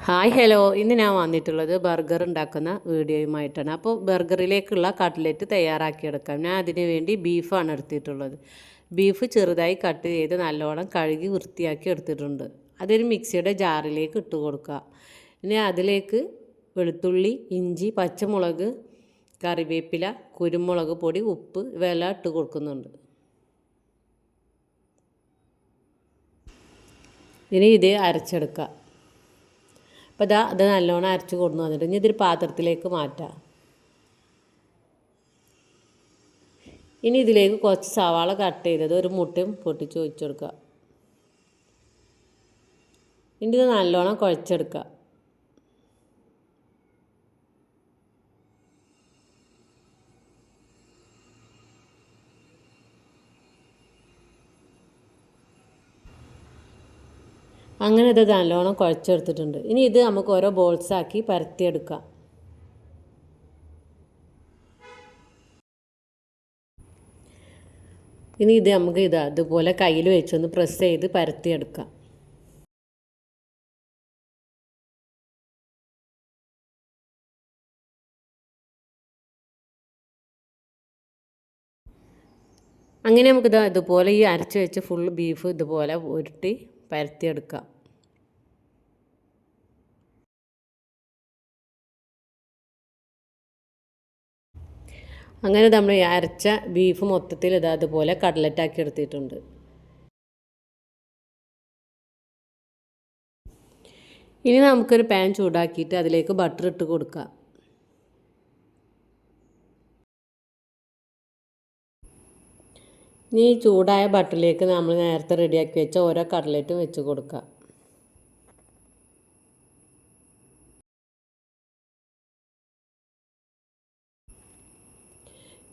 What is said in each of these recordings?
Hi hello, ഇന്ന് ഞാൻ വന്നിട്ടുള്ളത് ബർഗർ ഉണ്ടാക്കുന്ന വീഡിയോയുമായിട്ടാണ്. അപ്പോൾ ബർഗറിലേക്കുള്ള കട്ട്ലറ്റ് തയ്യാറാക്കിയെടുക്കാം. ഞാൻ അതിന് വേണ്ടി ബീഫാണ് എടുത്തിട്ടുള്ളത്. ബീഫ് ചെറുതായി കട്ട് ചെയ്ത് നല്ലോണം കഴുകി വൃത്തിയാക്കി എടുത്തിട്ടുണ്ട്. അതൊരു മിക്സിയുടെ ജാറിലേക്ക് ഇട്ട് കൊടുക്കുക. ഇനി അതിലേക്ക് വെളുത്തുള്ളി, ഇഞ്ചി, പച്ചമുളക്, കറിവേപ്പില, കുരുമുളക് പൊടി, ഉപ്പ് ഇവയെല്ലാം ഇട്ട് കൊടുക്കുന്നുണ്ട്. ഇനി ഇത് അരച്ചെടുക്കുക. അപ്പോൾ അത് നല്ലോണം അരച്ച് കൊണ്ടു വന്നിട്ട് ഇനി ഇതൊരു പാത്രത്തിലേക്ക് മാറ്റാം. ഇനി ഇതിലേക്ക് കുറച്ച് സവാള കട്ട് ചെയ്തത് ഒരു മുട്ടയും പൊട്ടിച്ച് ഒഴിച്ച് കൊടുക്കുക. ഇനി ഇത് നല്ലോണം കുഴച്ചെടുക്കുക. അങ്ങനെ ഇത് നല്ലോണം കുഴച്ചെടുത്തിട്ടുണ്ട്. ഇനി ഇത് നമുക്ക് ഓരോ ബോൾസാക്കി പരത്തിയെടുക്കാം. ഇനി ഇത് നമുക്ക് അതുപോലെ കയ്യിൽ വെച്ചൊന്ന് പ്രസ് ചെയ്ത് പരത്തിയെടുക്കാം. അങ്ങനെ നമുക്കിത് ഇതുപോലെ ഈ അരച്ച് വെച്ച് ഫുൾ ബീഫ് ഇതുപോലെ ഉരുട്ടി പരത്തിയെടുക്കാം. അങ്ങനെ നമ്മൾ അരച്ച ബീഫ് മൊത്തത്തിൽ അതുപോലെ കട്ട്ലറ്റാക്കി എടുത്തിട്ടുണ്ട്. ഇനി നമുക്കൊരു പാൻ ചൂടാക്കിയിട്ട് അതിലേക്ക് ബട്ടർ ഇട്ട് കൊടുക്കാം. ഇനി ചൂടായ ബട്ടറിലേക്ക് നമ്മൾ നേരത്തെ റെഡിയാക്കി വെച്ച ഓരോ കട്ട്ലറ്റും വെച്ച് കൊടുക്കുക.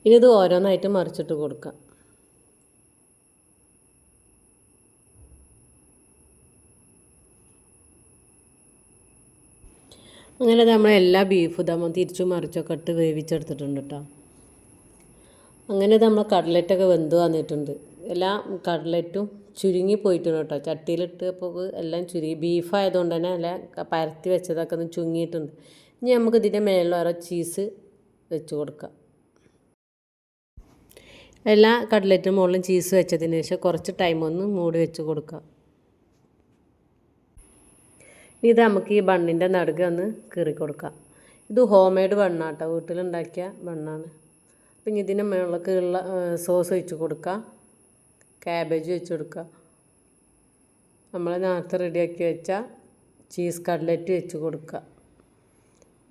ഇനി ഇത് ഓരോന്നായിട്ട് മറിച്ചിട്ട് കൊടുക്കുക. അങ്ങനെ നമ്മൾ എല്ലാ ബീഫും തിരിച്ചും മറിച്ചൊക്കെ ഇട്ട് വേവിച്ചെടുത്തിട്ടുണ്ട് കേട്ടോ. അങ്ങനെ നമ്മൾ കട്ട്ലറ്റൊക്കെ വെന്ത് വന്നിട്ടുണ്ട്. എല്ലാ കട്ട്ലറ്റും ചുരുങ്ങി പോയിട്ടുണ്ട് കേട്ടോ. ചട്ടിയിലിട്ട് അപ്പോൾ എല്ലാം ചുരുങ്ങി, ബീഫായതുകൊണ്ട് തന്നെ എല്ലാം പരത്തി വെച്ചതൊക്കെ ഒന്ന് ചുങ്ങിയിട്ടുണ്ട്. ഇനി നമുക്ക് ഇതിൻ്റെ മേളിൽ ഓരോ ചീസ് വെച്ച് കൊടുക്കാം. എല്ലാ കട്ട്ലറ്റിനും മുകളിലും ചീസ് വെച്ചതിന് ശേഷം കുറച്ച് ടൈം ഒന്ന് മൂടി വെച്ച് കൊടുക്കുക. ഇത് നമുക്ക് ഈ ബണ്ണിൻ്റെ നടുക്ക് ഒന്ന് കീറി കൊടുക്കാം. ഇത് ഹോം മെയ്ഡ് ബണ്ണാട്ടോ, വീട്ടിലുണ്ടാക്കിയ ബണ്ണാണ്. അപ്പം ഇതിന് മുകളിലേക്കുള്ള സോസ് ഒഴിച്ച് കൊടുക്കുക. ക്യാബേജ് വെച്ച് കൊടുക്കുക. നമ്മൾ നേരത്തെ റെഡിയാക്കി വെച്ച ചീസ് കട്ട്ലറ്റ് വെച്ച് കൊടുക്കുക.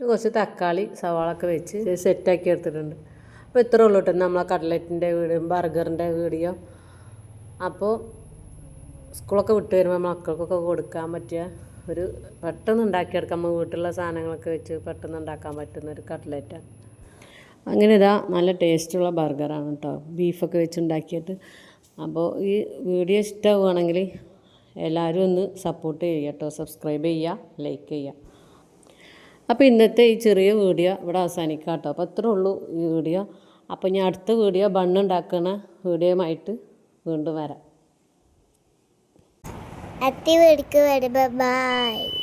കുറച്ച് തക്കാളി, സവാളൊക്കെ വെച്ച് സെറ്റാക്കി എടുത്തിട്ടുണ്ട്. അപ്പോൾ ഇത്രേ ഉള്ളൂ കേട്ടോ നമ്മളെ കട്ട്ലറ്റിൻ്റെ ബർഗറിൻ്റെ വീഡിയോ. അപ്പോൾ സ്കൂളൊക്കെ വിട്ട് വരുമ്പോൾ മക്കൾക്കൊക്കെ കൊടുക്കാൻ പറ്റിയ ഒരു പെട്ടെന്ന് ഉണ്ടാക്കിയെടുക്കാം. നമ്മൾ വീട്ടിലുള്ള സാധനങ്ങളൊക്കെ വെച്ച് പെട്ടെന്ന് ഉണ്ടാക്കാൻ പറ്റുന്നൊരു കട്ട്ലറ്റാണ്. അങ്ങനെ നല്ല ടേസ്റ്റുള്ള ബർഗറാണ് കേട്ടോ, ബീഫൊക്കെ വെച്ച് ഉണ്ടാക്കിയിട്ട്. അപ്പോൾ ഈ വീഡിയോ ഇഷ്ടമാവുകയാണെങ്കിൽ എല്ലാവരും ഒന്ന് സപ്പോർട്ട് ചെയ്യുക കേട്ടോ, സബ്സ്ക്രൈബ് ചെയ്യുക, ലൈക്ക് ചെയ്യുക. അപ്പോൾ ഇന്നത്തെ ഈ ചെറിയ വീഡിയോ ഇവിടെ അവസാനിക്കാം കേട്ടോ. അപ്പോൾ അത്രേ ഉള്ളൂ ഈ വീഡിയോ. അപ്പോൾ ഞാൻ അടുത്ത വീഡിയോ ബണ്ണുണ്ടാക്കുന്ന വീഡിയോയുമായിട്ട് വീണ്ടും വരാം. അത്തി വീടിക്ക് വരുമ്പോൾ ബൈ.